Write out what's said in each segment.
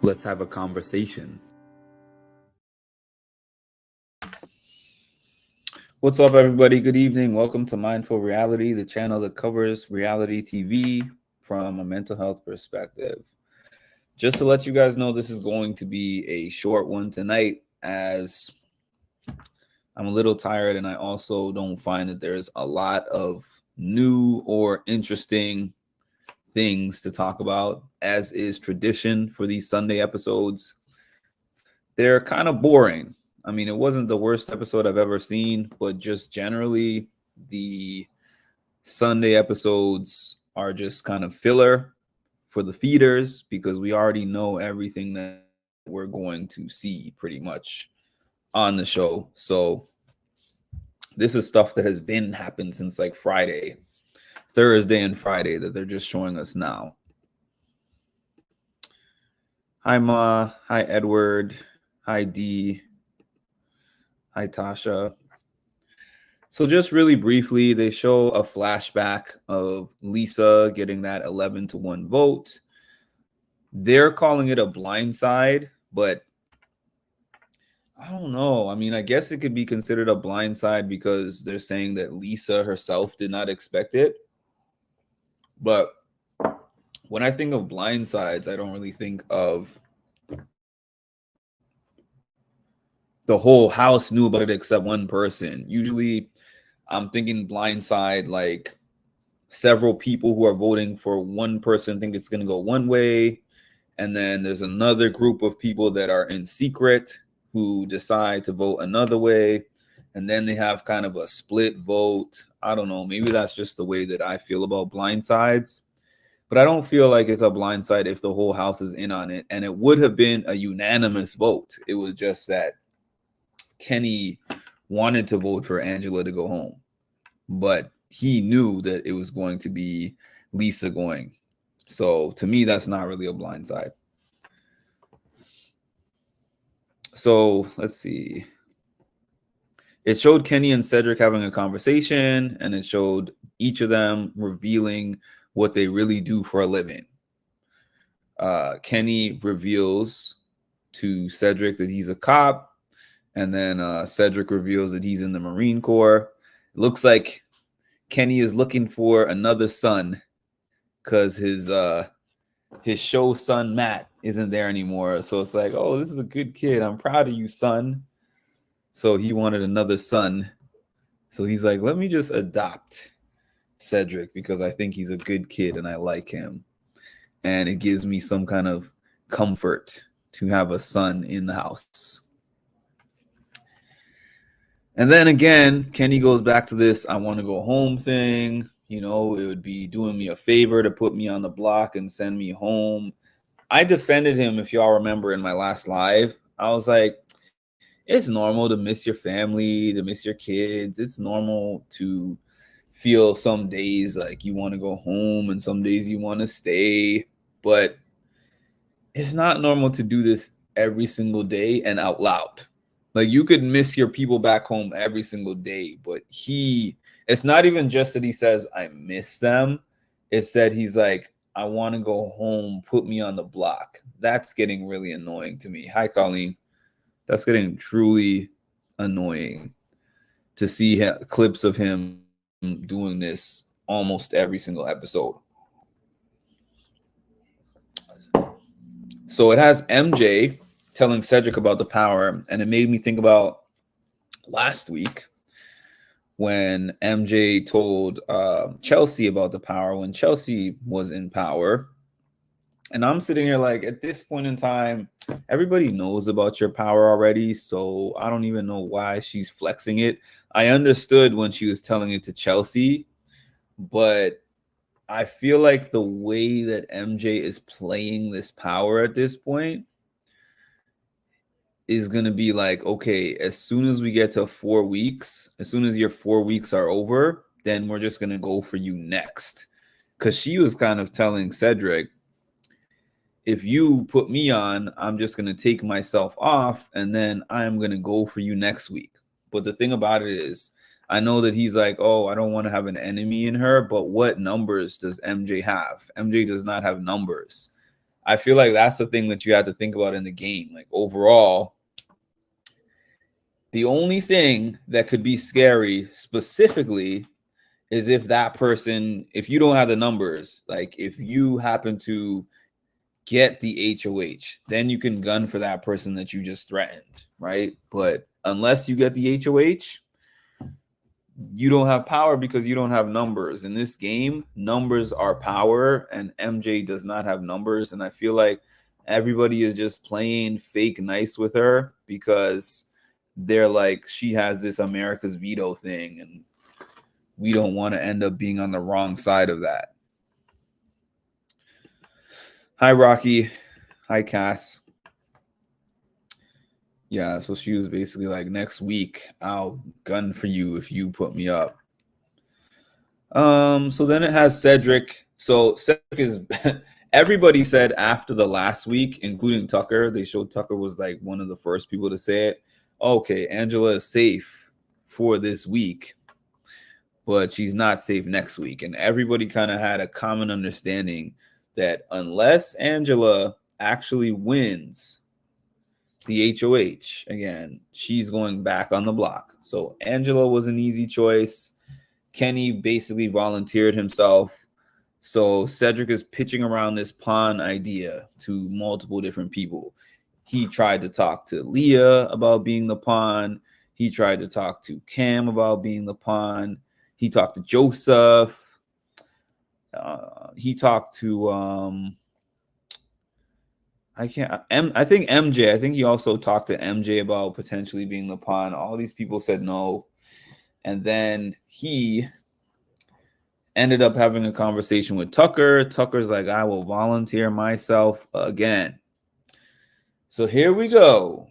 Let's have a conversation. What's up, everybody? Good evening. Welcome to Mindful Reality, the channel that covers reality TV from a mental health perspective. Just to let you guys know, this is going to be a short one tonight, as I'm a little tired and I also don't find that there's a lot of new or interesting things to talk about, as is tradition for these Sunday episodes. They're kind of boring. I mean, it wasn't the worst episode I've ever seen, but just generally, the Sunday episodes are just kind of filler for the feeders because we already know everything that we're going to see pretty much on the show. So, this is stuff that has been happened since like Friday, Thursday, and Friday that they're just showing us now. Hi, Ma. Hi, Edward. Hi, D. Hi, Tasha. So just really briefly, they show a flashback of Lisa getting that 11-1 vote. They're calling it a blindside, but I don't know. I mean, I guess it could be considered a blindside because they're saying that Lisa herself did not expect it. But when I think of blindsides, I don't really think of the whole house knew about it except one person. Usually I'm thinking blindside like several people who are voting for one person think it's going to go one way, and then there's another group of people that are in secret who decide to vote another way, and then they have kind of a split vote. I don't know, maybe that's just the way that I feel about blindsides, but I don't feel like it's a blindside if the whole house is in on it, and it would have been a unanimous vote. It was just that Kenny wanted to vote for Angela to go home, but he knew that it was going to be Lisa going. So to me, that's not really a blindside. So let's see. It showed Kenny and Cedric having a conversation, and it showed each of them revealing what they really do for a living. Kenny reveals to Cedric that he's a cop, and then Cedric reveals that he's in the Marine Corps. It looks like Kenny is looking for another son because his show son Matt isn't there anymore. So it's like, oh, this is a good kid. I'm proud of you, son. So he wanted another son. So he's like, let me just adopt Cedric because I think he's a good kid and I like him. And it gives me some kind of comfort to have a son in the house. And then again, Kenny goes back to this I want to go home thing. You know, it would be doing me a favor to put me on the block and send me home. I defended him, if y'all remember, in my last live. I was like, it's normal to miss your family, to miss your kids. It's normal to feel some days like you want to go home and some days you want to stay. But it's not normal to do this every single day and out loud. Like, you could miss your people back home every single day, but it's not even just that he says, I miss them. It's that he's like, I want to go home, put me on the block. That's getting really annoying to me. Hi, Colleen. That's getting truly annoying to see clips of him doing this almost every single episode. So it has MJ telling Cedric about the power, and it made me think about last week when MJ told Chelsea about the power when Chelsea was in power. And I'm sitting here like, at this point in time, everybody knows about your power already. So I don't even know why she's flexing it. I understood when she was telling it to Chelsea, but I feel like the way that MJ is playing this power at this point is going to be like, okay, as soon as we get to 4 weeks, as soon as your 4 weeks are over, then we're just going to go for you next. Because she was kind of telling Cedric, if you put me on, I'm just going to take myself off and then I'm going to go for you next week. But the thing about it is, I know that he's like, oh, I don't want to have an enemy in her, but what numbers does MJ have? MJ does not have numbers. I feel like that's the thing that you have to think about in the game. Like overall, the only thing that could be scary specifically is if that person, if you don't have the numbers, like if you happen to get the HOH, then you can gun for that person that you just threatened, right? But unless you get the HOH, you don't have power because you don't have numbers. In this game, numbers are power, and MJ does not have numbers. And I feel like everybody is just playing fake nice with her because they're like, she has this America's veto thing, and we don't want to end up being on the wrong side of that. Hi, Rocky. Hi, Cass. Yeah, so she was basically like, next week, I'll gun for you if you put me up. So then it has Cedric. So Cedric is everybody said after the last week, including Tucker, they showed Tucker was like one of the first people to say it. Okay, Angela is safe for this week, but she's not safe next week. And everybody kind of had a common understanding that unless Angela actually wins the HOH again, she's going back on the block. So Angela was an easy choice. Kenny basically volunteered himself. So Cedric is pitching around this pawn idea to multiple different people. He tried to talk to Leah about being the pawn. He tried to talk to Cam about being the pawn. He talked to Joseph. He talked to I think MJ. I think he also talked to MJ about potentially being the pawn. All these people said no. And then he ended up having a conversation with Tucker. Tucker's like, I will volunteer myself again. So here we go.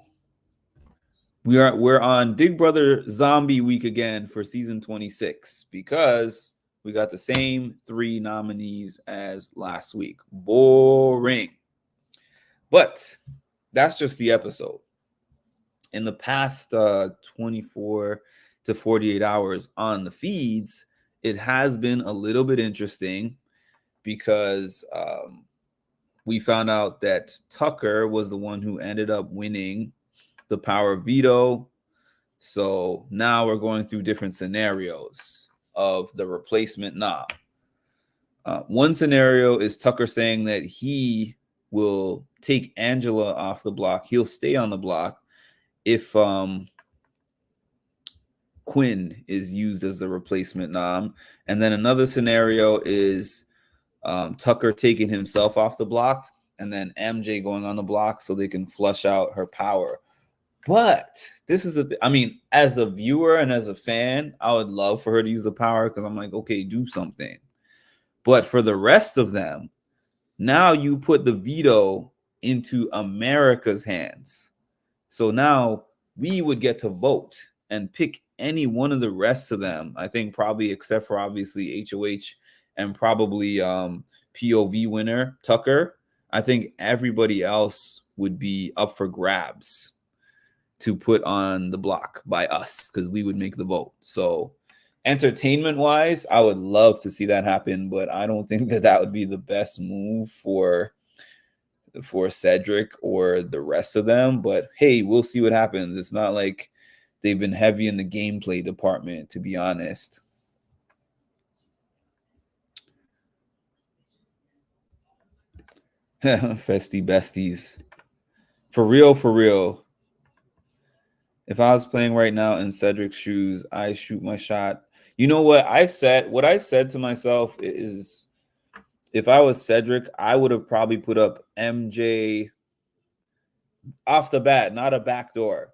We're on Big Brother Zombie Week again for season 26 because we got the same 3 nominees as last week. Boring. But that's just the episode. In the past 24 to 48 hours on the feeds, it has been a little bit interesting because we found out that Tucker was the one who ended up winning the power veto. So now we're going through different scenarios of the replacement knob. One scenario is Tucker saying that he will take Angela off the block. He'll stay on the block if Quinn is used as the replacement nom. And then another scenario is Tucker taking himself off the block and then MJ going on the block so they can flush out her power. But this is I mean, as a viewer and as a fan, I would love for her to use the power because I'm like, okay, do something. But for the rest of them, now you put the veto into America's hands. So now we would get to vote and pick any one of the rest of them. I think probably except for obviously HOH and probably POV winner Tucker. I think everybody else would be up for grabs to put on the block by us because we would make the vote. So entertainment wise, I would love to see that happen, but I don't think that would be the best move for Cedric or the rest of them. But hey, we'll see what happens. It's not like they've been heavy in the gameplay department, to be honest. Festy besties. For real, for real. If I was playing right now in Cedric's shoes, I shoot my shot. You know what I said? What I said to myself is, if I was Cedric, I would have probably put up MJ off the bat, not a backdoor.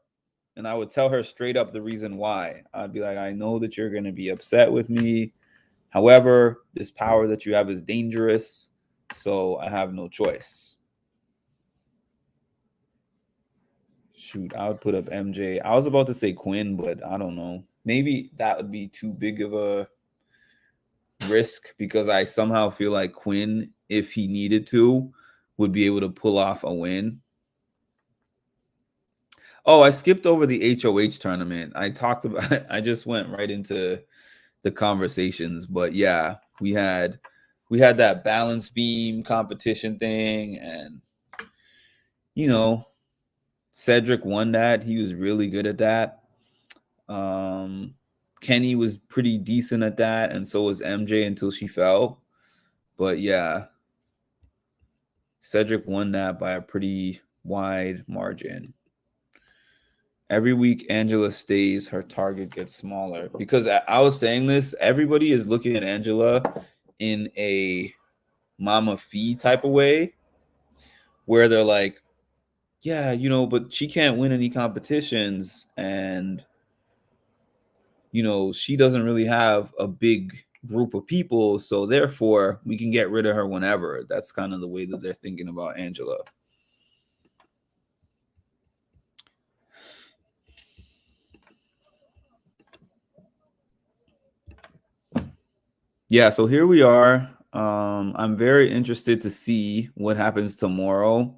And I would tell her straight up the reason why. I'd be like, I know that you're going to be upset with me. However, this power that you have is dangerous. So I have no choice. Shoot, I would put up MJ. I was about to say Quinn, but I don't know. Maybe that would be too big of a risk because I somehow feel like Quinn, if he needed to, would be able to pull off a win. Oh, I skipped over the HOH tournament. I just went right into the conversations, but yeah, we had we had that balance beam competition thing, and you know, Cedric won that. He was really good at that. Kenny was pretty decent at that, and so was MJ until she fell. But yeah, Cedric won that by a pretty wide margin. Every week Angela stays, her target gets smaller. Because I was saying this, everybody is looking at Angela in a Mama Fee type of way, where they're like, yeah, you know, but she can't win any competitions, and you know, she doesn't really have a big group of people, so therefore we can get rid of her whenever. That's kind of the way that they're thinking about Angela. Yeah, so here we are. I'm very interested to see what happens tomorrow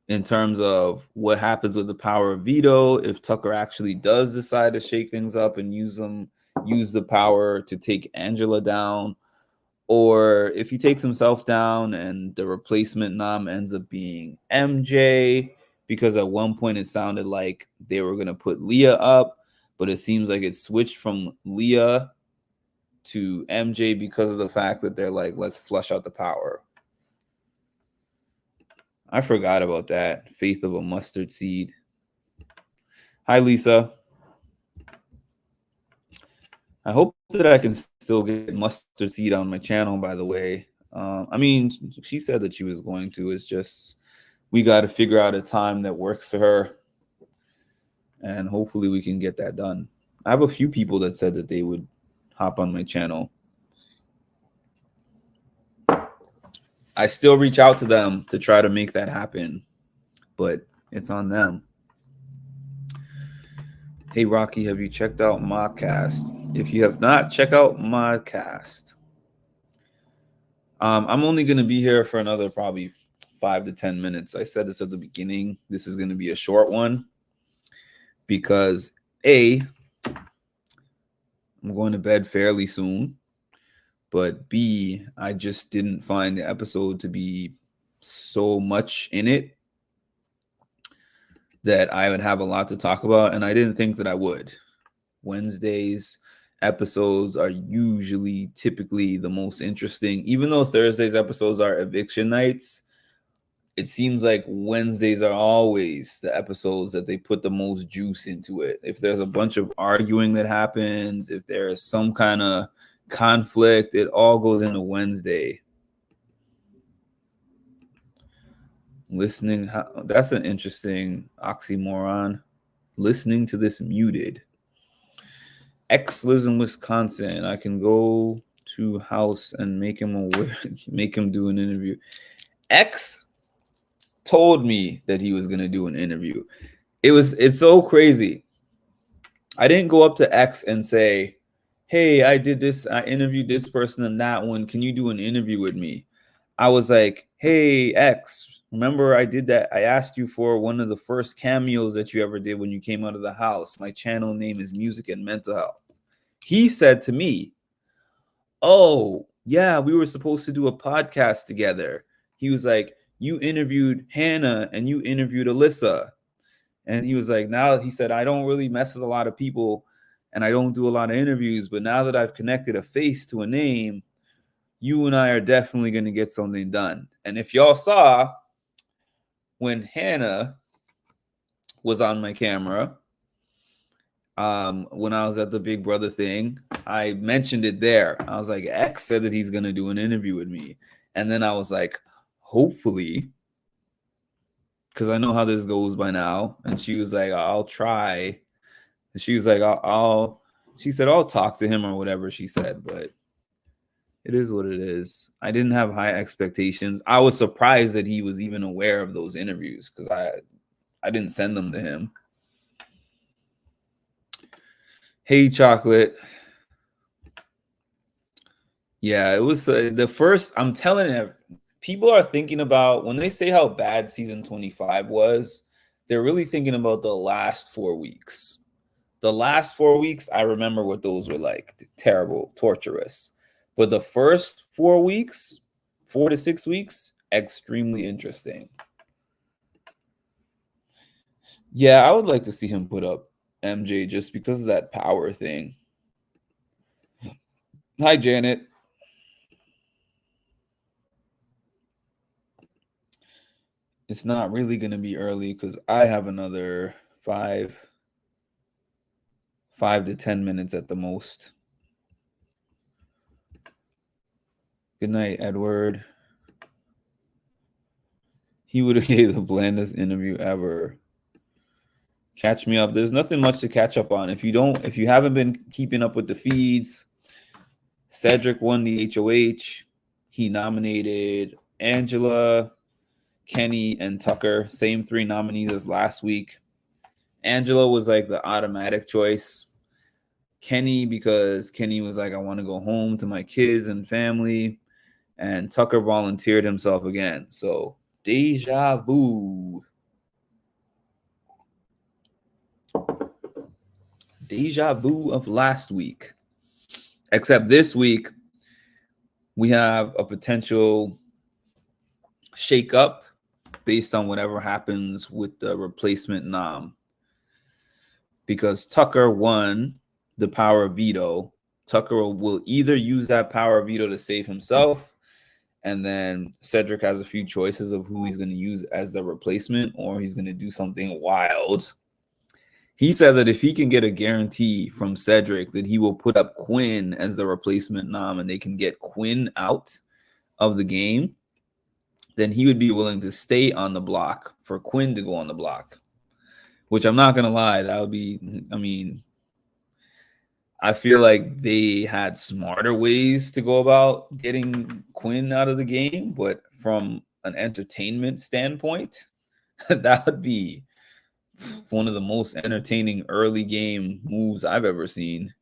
in terms of what happens with the power of veto. If Tucker actually does decide to shake things up and use the power to take Angela down, or if he takes himself down and the replacement nom ends up being MJ, because at one point it sounded like they were going to put Leah up, but it seems like it switched from Leah to MJ because of the fact that they're like, let's flush out the power. I forgot about that. Faith of a mustard seed. Hi, Lisa. I hope that I can still get mustard seed on my channel, by the way. I mean, she said that she was going to. It's just we got to figure out a time that works for her, and hopefully we can get that done. I have a few people that said that they would hop on my channel. I still reach out to them to try to make that happen, but it's on them. Hey, Rocky, have you checked out Modcast? If you have not, check out Modcast. I'm only going to be here for another probably 5 to 10 minutes. I said this at the beginning. This is going to be a short one because A, I'm going to bed fairly soon, but B, I just didn't find the episode to be so much in it that I would have a lot to talk about, and I didn't think that I would. Wednesdays episodes are usually typically the most interesting. Even though Thursdays episodes are eviction nights, it seems like Wednesdays are always the episodes that they put the most juice into it. If there's a bunch of arguing that happens, if there's some kind of conflict, it all goes into Wednesday. Listening, that's an interesting oxymoron. Listening to this muted. X lives in Wisconsin. I can go to house and make him aware, make him do an interview. X told me that he was going to do an interview. It's so crazy. I didn't go up to X and say, hey, I did this. I interviewed this person and that one. Can you do an interview with me? I was like, hey, X, remember I did that. I asked you for one of the first cameos that you ever did when you came out of the house. My channel name is Music and Mental Health. He said to me, oh, yeah, we were supposed to do a podcast together. He was like, you interviewed Hannah and you interviewed Alyssa. And he was like, now he said, I don't really mess with a lot of people and I don't do a lot of interviews. But now that I've connected a face to a name, you and I are definitely going to get something done. And if y'all saw when Hannah was on my camera, when I was at the Big Brother thing, I mentioned it there. I was like, X said that he's going to do an interview with me. And then I was like, hopefully, because I know how this goes by now. And she was like, I'll try. And she was like, she said, I'll talk to him or whatever she said. But it is what it is. I didn't have high expectations. I was surprised that he was even aware of those interviews because I didn't send them to him. Hey, Chocolate. Yeah, it was the first. I'm telling you, people are thinking about when they say how bad season 25 was, they're really thinking about the last 4 weeks. The last 4 weeks, I remember what those were like. Terrible, torturous. But the first 4 weeks, 4 to 6 weeks, extremely interesting. Yeah, I would like to see him put up MJ just because of that power thing. Hi, Janet. It's not really going to be early because I have another 5 to 10 minutes at the most. Good night, Edward. He would have gave the blandest interview ever. Catch me up. There's nothing much to catch up on. If you haven't been keeping up with the feeds, Cedric won the HOH. He nominated Angela, Kenny, and Tucker. Same 3 nominees as last week. Angela was like the automatic choice. Kenny, because Kenny was like, I want to go home to my kids and family. And Tucker volunteered himself again. So, deja vu. Deja vu of last week. Except this week, we have a potential shake-up based on whatever happens with the replacement nom. Because Tucker won the power of veto. Tucker will either use that power of veto to save himself, and then Cedric has a few choices of who he's going to use as the replacement, or he's going to do something wild. He said that if he can get a guarantee from Cedric that he will put up Quinn as the replacement nom and they can get Quinn out of the game, then he would be willing to stay on the block for Quinn to go on the block. Which I'm not going to lie, that would be, I mean, I feel like they had smarter ways to go about getting Quinn out of the game, but from an entertainment standpoint, that would be one of the most entertaining early game moves I've ever seen.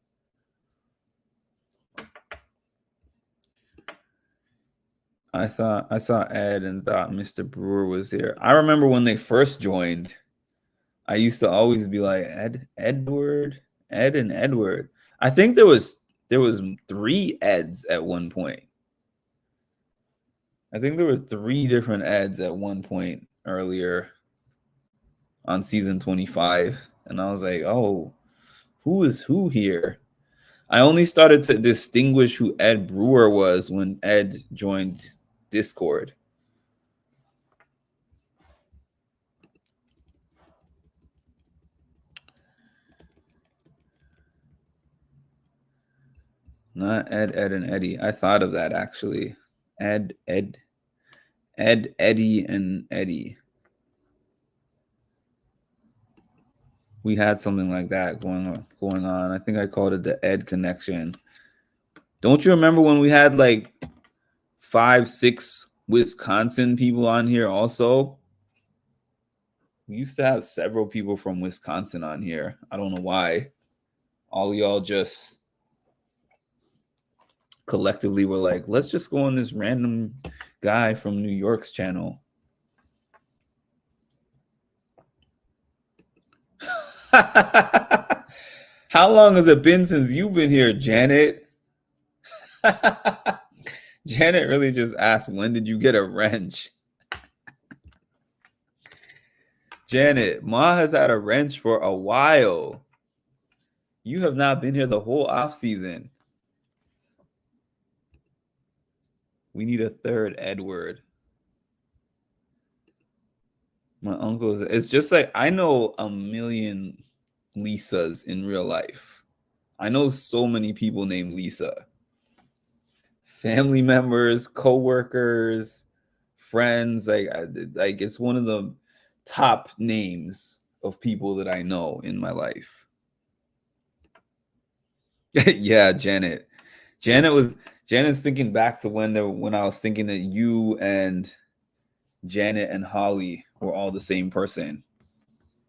I saw Ed and thought Mr. Brewer was here. I remember when they first joined, I used to always be like Ed and Edward. I think there was 3 Eds at one point. I think there were 3 different Eds at one point earlier on season 25. And I was like, oh, who is who here? I only started to distinguish who Ed Brewer was when Ed joined Discord. Not Ed, and Eddie. I thought of that actually. Ed, Eddie, and Eddie. We had something like that going on. I think I called it the Ed connection. Don't you remember when we had like 5, 6 Wisconsin people on here also? We used to have several people from Wisconsin on here. I don't know why. All y'all just collectively were like, let's just go on this random guy from New York's channel. How long has it been since you've been here, Janet? Janet really just asked, when did you get a wrench? Janet, Ma has had a wrench for a while. You have not been here the whole off season. We need a third Edward. My uncle is, it's just like I know a million Lisas in real life. I know so many people named Lisa. Family members, co-workers, friends, like it's one of the top names of people that I know in my life. Yeah, Janet. Janet's thinking back to when I was thinking that you and Janet and Holly were all the same person.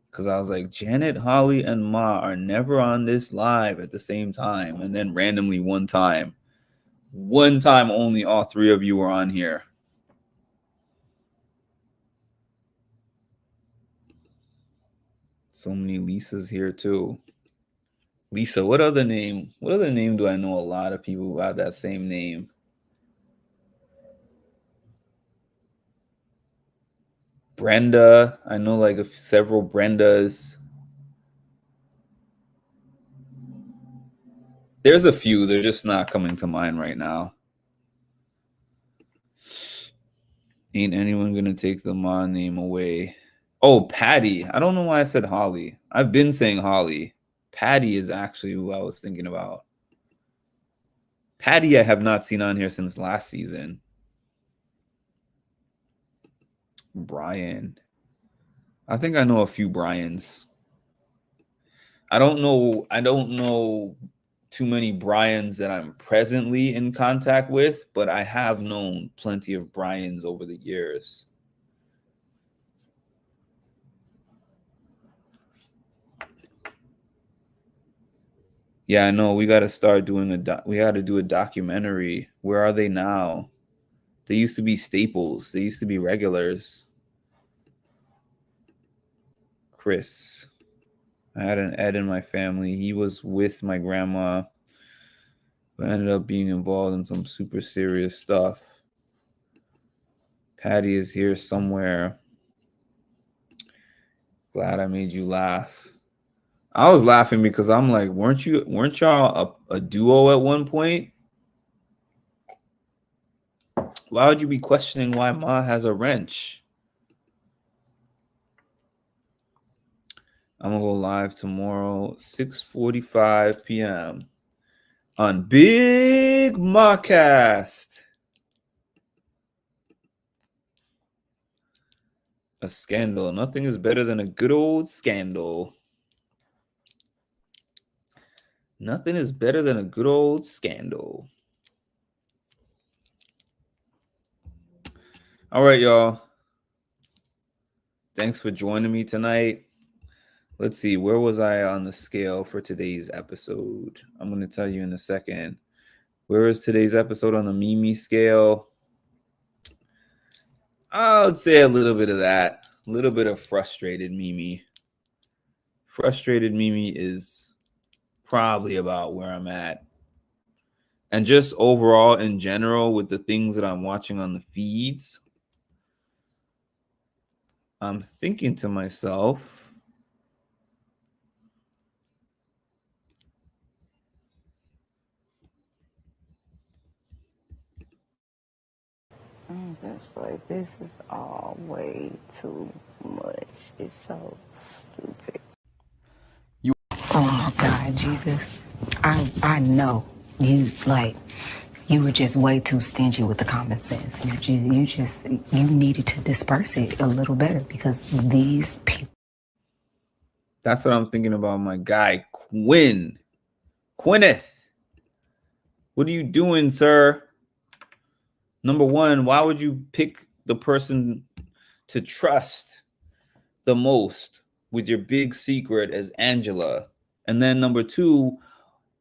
Because I was like, Janet, Holly, and Ma are never on this live at the same time. And then randomly one time only, all 3 of you were on here. So many Lisas here too. Lisa, what other name? What other name do I know a lot of people who have that same name? Brenda. I know like several Brendas. There's a few. They're just not coming to mind right now. Ain't anyone gonna take the Ma name away? Oh, Patty. I don't know why I said Holly. I've been saying Holly. Patty is actually who I was thinking about. Patty, I have not seen on here since last season. Brian. I think I know a few Brians. I don't know too many Brians that I'm presently in contact with, but I have known plenty of Brians over the years. Yeah, I know. We got to start doing we got to do a documentary. Where are they now? They used to be staples. They used to be regulars. Chris. I had an Ed in my family. He was with my grandma, but ended up being involved in some super serious stuff. Patty is here somewhere. Glad I made you laugh. I was laughing because I'm like, weren't y'all a duo at one point? Why would you be questioning why Ma has a wrench? I'm gonna go live tomorrow, 6:45 p.m. on Big Macast. A scandal. Nothing is better than a good old scandal. Nothing is better than a good old scandal. All right, y'all. Thanks for joining me tonight. Let's see, where was I on the scale for today's episode? I'm going to tell you in a second. Where is today's episode on the Mimi scale? I would say a little bit of that. A little bit of frustrated Mimi. Frustrated Mimi is probably about where I'm at. And just overall, in general, with the things that I'm watching on the feeds, I'm thinking to myself, It's like, this is all way too much. It's so stupid. Oh my God, Jesus. I know you were just way too stingy with the common sense. You needed to disperse it a little better because these people. that's what I'm thinking about my guy, Quinn. Quinneth. What are you doing, sir? Number one, why would you pick the person to trust the most with your big secret as Angela? And then number two,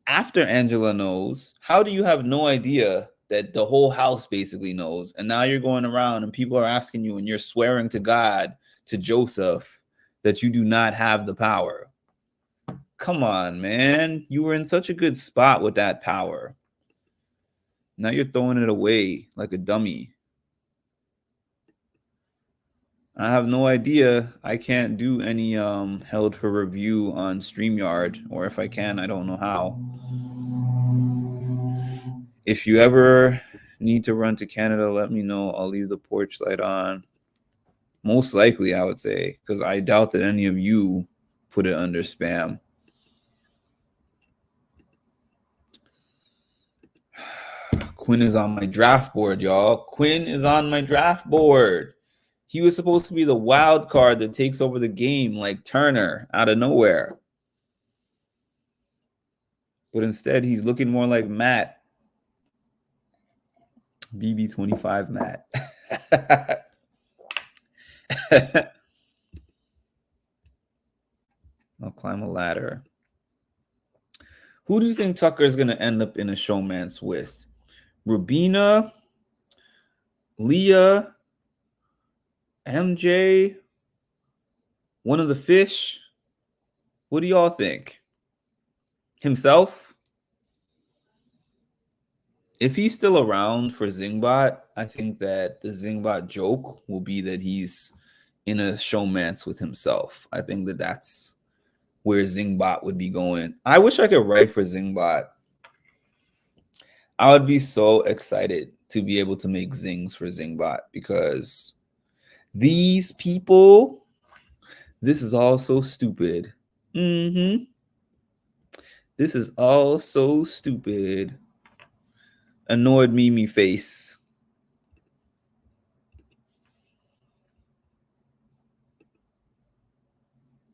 after Angela knows, how do you have no idea that the whole house basically knows? And now you're going around and people are asking you and you're swearing to God, to Joseph, that you do not have the power. Come on, man. You were in such a good spot with that power. Now you're throwing it away like a dummy. I have no idea. I can't do any held for review on StreamYard, or if I can, I don't know how. If you ever need to run to Canada, let me know. I'll leave the porch light on. Most likely, I would say, because I doubt that any of you put it under spam. Quinn is on my draft board, y'all. Quinn is on my draft board. He was supposed to be the wild card that takes over the game like Turner out of nowhere. But instead, he's looking more like Matt. BB25 Matt. I'll climb a ladder. Who do you think Tucker is going to end up in a showmance with? Rubina, Leah, MJ, one of the fish? What do y'all think? himself, if he's still around for Zingbot, I think that the Zingbot joke will be that he's in a showmance with himself. I think that that's where Zingbot would be going. I wish I could write for Zingbot. I would be so excited to be able to make zings for Zingbot because these people, this is all so stupid. This is all so stupid. Annoyed Mimi face.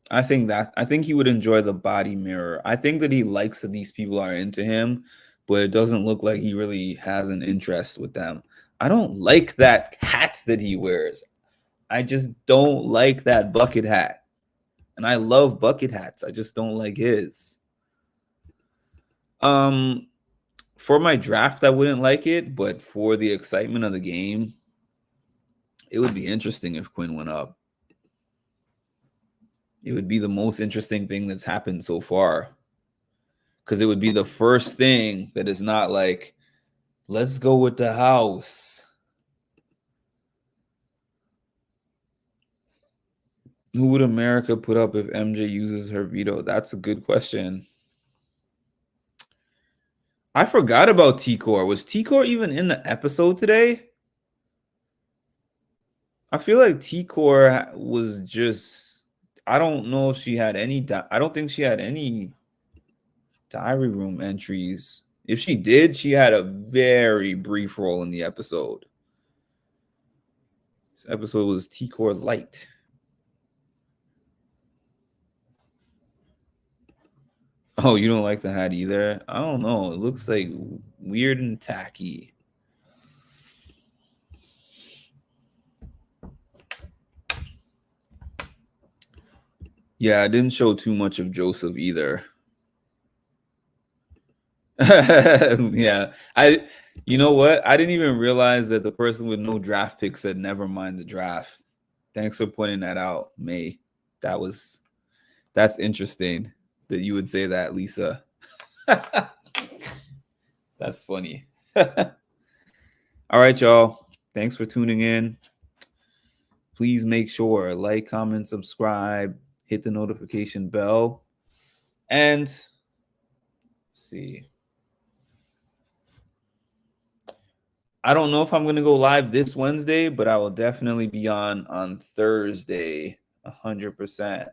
I think he would enjoy the body mirror. I think that he likes that these people are into him, but it doesn't look like he really has an interest with them. I don't like that hat that he wears. I just don't like that bucket hat. And I love bucket hats. I just don't like his. For my draft, I wouldn't like it, but for the excitement of the game, it would be interesting if Quinn went up. It would be the most interesting thing that's happened so far. Because it would be the first thing that is not like, let's go with the house. Who would America put up if MJ uses her veto? That's a good question. I forgot about T-Core. Was T-Core even in the episode today? I feel like T-Core was just, I don't know if she had any, I don't think she had any diary room entries. If she did, she had a very brief role in the episode. This episode was T-Core Light. Oh, you don't like the hat either? I don't know. It looks like weird and tacky. Yeah, I didn't show too much of Joseph either. Yeah, you know what? I didn't even realize that the person with no draft pick said never mind the draft. Thanks for pointing that out, May. That's interesting that you would say that, Lisa. That's funny. All right, y'all. Thanks for tuning in. Please make sure like, comment, subscribe, hit the notification bell, and see. I don't know if I'm going to go live this Wednesday, but I will definitely be on Thursday, 100%.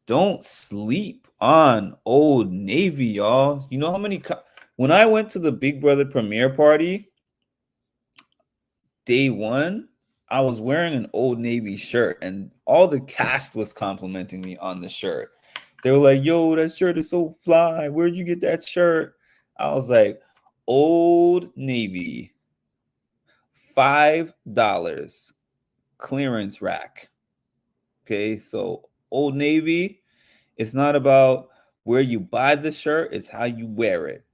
Don't sleep on Old Navy, y'all. You know how many when I went to the Big Brother premiere party, day one, I was wearing an Old Navy shirt, and all the cast was complimenting me on the shirt. They were like, yo, that shirt is so fly. Where'd you get that shirt? I was like, Old Navy, $5 clearance rack. Okay, so Old Navy, it's not about where you buy the shirt, it's how you wear it.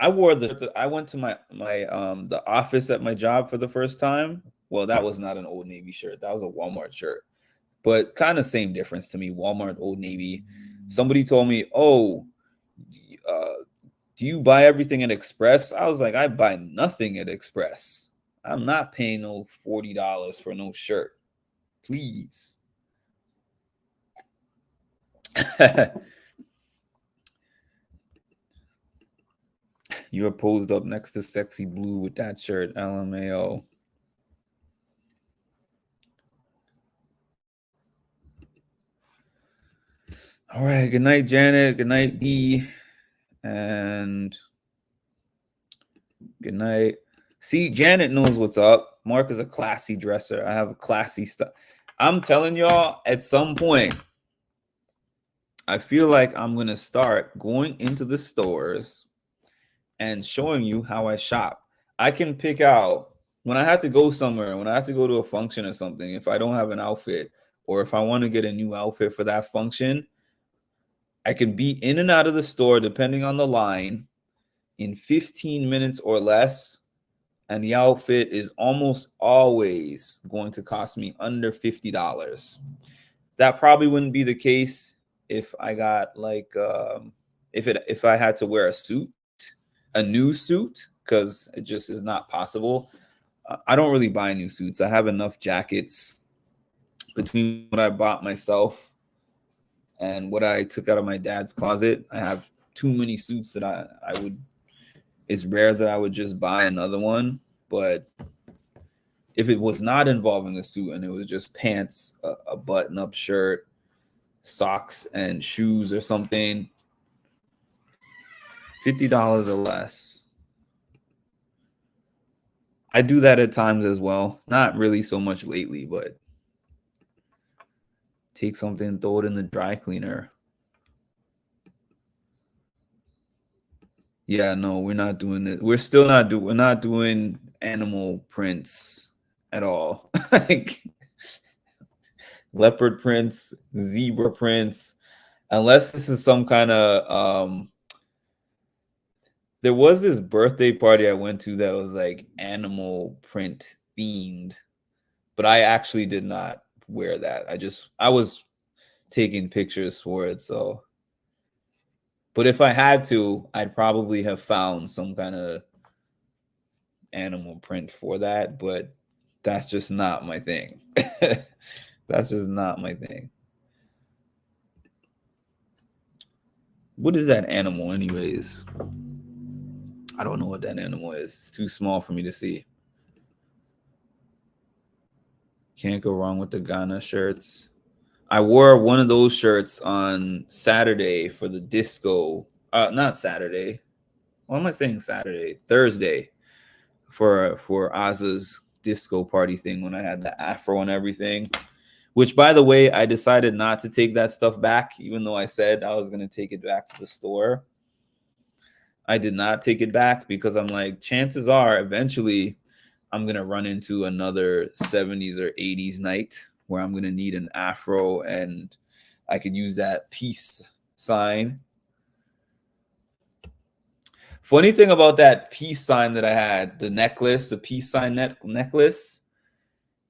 I went to the office at my job for the first time. Well, that was not an Old Navy shirt. That was a Walmart shirt. But kind of same difference to me, Walmart, Old Navy. Somebody told me, oh, do you buy everything at Express? I was like, I buy nothing at Express. I'm not paying no $40 for no shirt. Please. You are posed up next to Sexy Blue with that shirt, LMAO. All right. Good night, Janet. Good night, D. And good night. See, Janet knows what's up. Mark is a classy dresser. I have a classy stuff. I'm telling y'all, at some point, I feel like I'm going to start going into the stores and showing you how I shop. I can pick out when I have to go somewhere, when I have to go to a function or something, if I don't have an outfit, or if I want to get a new outfit for that function, I can be in and out of the store, depending on the line, in 15 minutes or less, and the outfit is almost always going to cost me under $50. That probably wouldn't be the case if I got like if I had to wear a new suit, because it just is not possible. I don't really buy new suits. I have enough jackets between what I bought myself and what I took out of my dad's closet. I have too many suits that I would. It's rare that I would just buy another one, but if it was not involving a suit and it was just pants, a button-up shirt, socks, and shoes or something, $50 or less. I do that at times as well. Not really so much lately, but take something, throw it in the dry cleaner. Yeah, no, we're not doing it. We're not doing animal prints at all. Like leopard prints, zebra prints, unless this is some kind of there was this birthday party I went to that was like animal print themed, but I actually did not wear that. I was taking pictures for it, so. But if I had to, I'd probably have found some kind of animal print for that, but that's just not my thing. That's just not my thing. What is that animal anyways? I don't know what that animal is. It's too small for me to see. Can't go wrong with the Ghana shirts. I wore one of those shirts on Saturday for the disco. Not Saturday. Why am I saying Saturday? Thursday for Oz's disco party thing when I had the afro and everything. Which, by the way, I decided not to take that stuff back, even though I said I was going to take it back to the store. I did not take it back because I'm like, chances are eventually I'm going to run into another 70s or 80s night where I'm going to need an afro and I could use that peace sign. Funny thing about that peace sign that I had, the necklace, the peace sign necklace,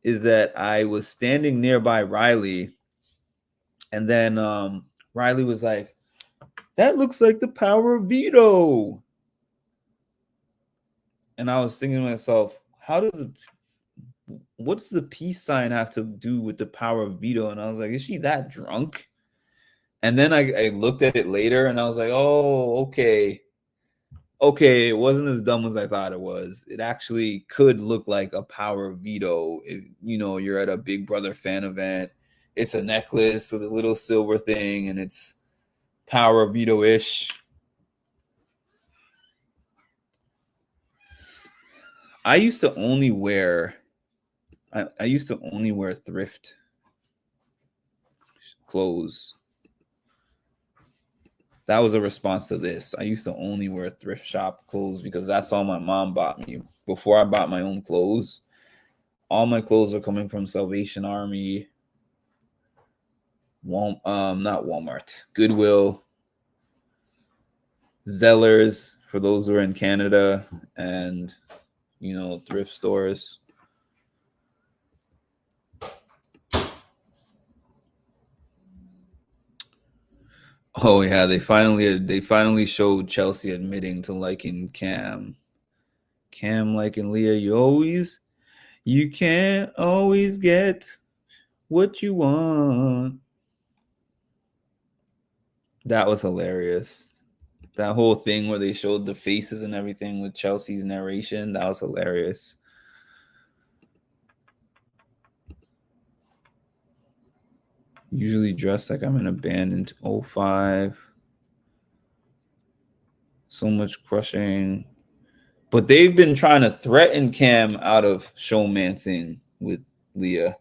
is that I was standing nearby Riley, and then Riley was like, "That looks like the power of veto." And I was thinking to myself, what's the peace sign have to do with the power of veto? And I was like, is she that drunk? And then I looked at it later and I was like, oh, okay. Okay, it wasn't as dumb as I thought it was. It actually could look like a power of veto. If, you're at a Big Brother fan event, it's a necklace with a little silver thing and it's power of veto-ish. I used to only wear thrift clothes. That was a response to this. I used to only wear thrift shop clothes because that's all my mom bought me. Before I bought my own clothes, all my clothes are coming from Salvation Army, not Walmart, Goodwill, Zellers for those who are in Canada, and thrift stores. Oh yeah, they finally showed Chelsea admitting to liking Cam. Cam liking Leah. You can't always get what you want. That was hilarious. That whole thing where they showed the faces and everything with Chelsea's narration, that was hilarious. Usually dressed like I'm in a band in 05. So much crushing. But they've been trying to threaten Cam out of showmancing with Leah.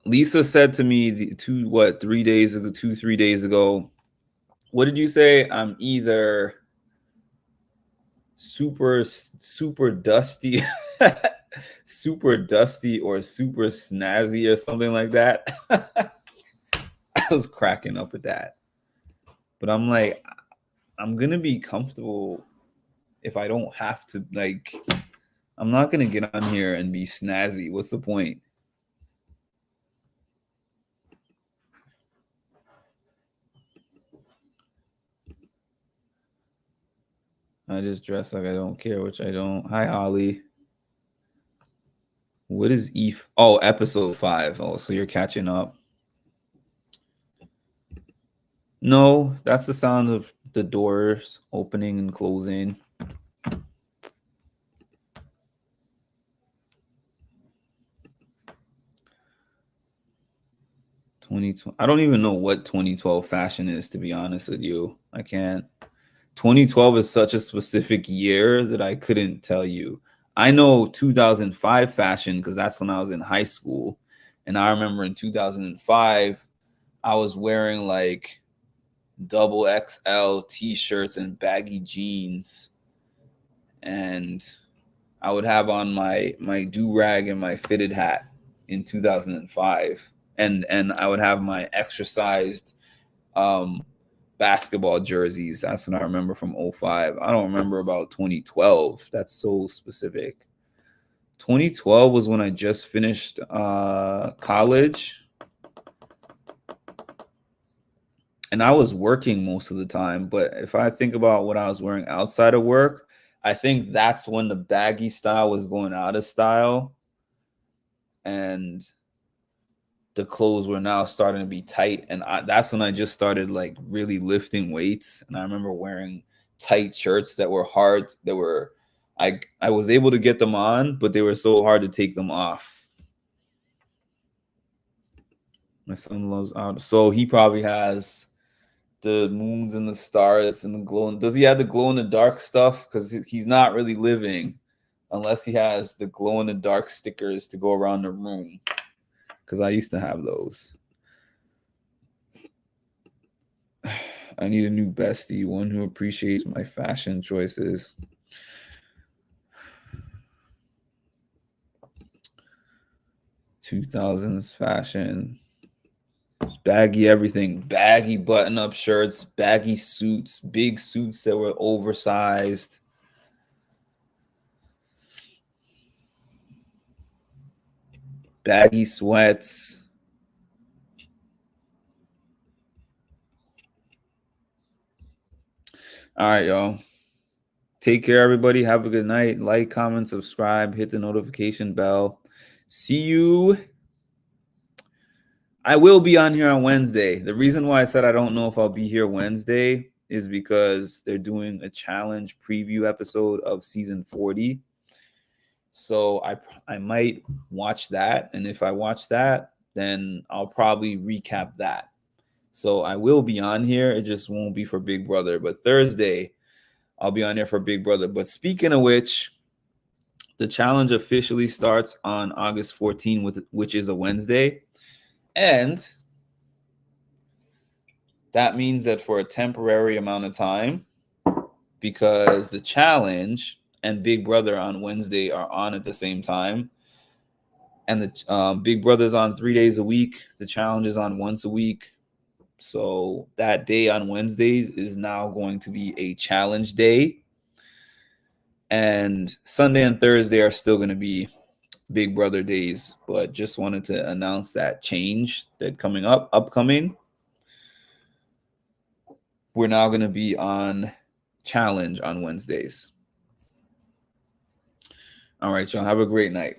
Lisa said to me 3 days ago, what did you say? I'm either super dusty, super dusty, or super snazzy, or something like that. was cracking up at that. But I'm like, I'm gonna be comfortable if I don't have to. Like, I'm not gonna get on here and be snazzy. What's the point? I just dress like I don't care, which I don't. Hi, Holly. What is ETH? Oh, episode 5. Oh, so you're catching up. No, that's the sound of the doors opening and closing. I don't even know what 2012 fashion is, to be honest with you. I can't. 2012 is such a specific year that I couldn't tell you. I know 2005 fashion because that's when I was in high school. And I remember in 2005, I was wearing like double XL t-shirts and baggy jeans. And I would have on my do-rag and my fitted hat in 2005. And I would have my exercised basketball jerseys. That's what I remember from 05. I don't remember about 2012. That's so specific. 2012 was when I just finished college. And I was working most of the time. But if I think about what I was wearing outside of work, I think that's when the baggy style was going out of style. And the clothes were now starting to be tight, and that's when I just started like really lifting weights. And I remember wearing tight shirts that were hard, that were I was able to get them on, but they were so hard to take them off. My son loves out, so he probably has the moons and the stars and the glow. Does he have the glow in the dark stuff? Because he's not really living unless he has the glow in the dark stickers to go around the room. Because I used to have those. I need a new bestie, one who appreciates my fashion choices. (2000s) fashion. Baggy everything. Baggy button-up shirts, baggy suits, big suits that were oversized. Baggy sweats. All right, y'all. Take care, everybody. Have a good night. Like, comment, subscribe, hit the notification bell. See you. I will be on here on Wednesday. The reason why I said I don't know if I'll be here Wednesday is because they're doing a challenge preview episode of season 40. So I might watch that. And if I watch that, then I'll probably recap that. So I will be on here. It just won't be for Big Brother. But Thursday, I'll be on here for Big Brother. But speaking of which, the challenge officially starts on August 14th, which is a Wednesday. And that means that for a temporary amount of time, because the challenge and Big Brother on Wednesday are on at the same time, and the Big Brother's on 3 days a week, the challenge is on once a week. So that day on Wednesdays is now going to be a challenge day. And Sunday and Thursday are still going to be Big Brother days. But just wanted to announce that change that upcoming. We're now going to be on challenge on Wednesdays. All right, y'all. Have a great night.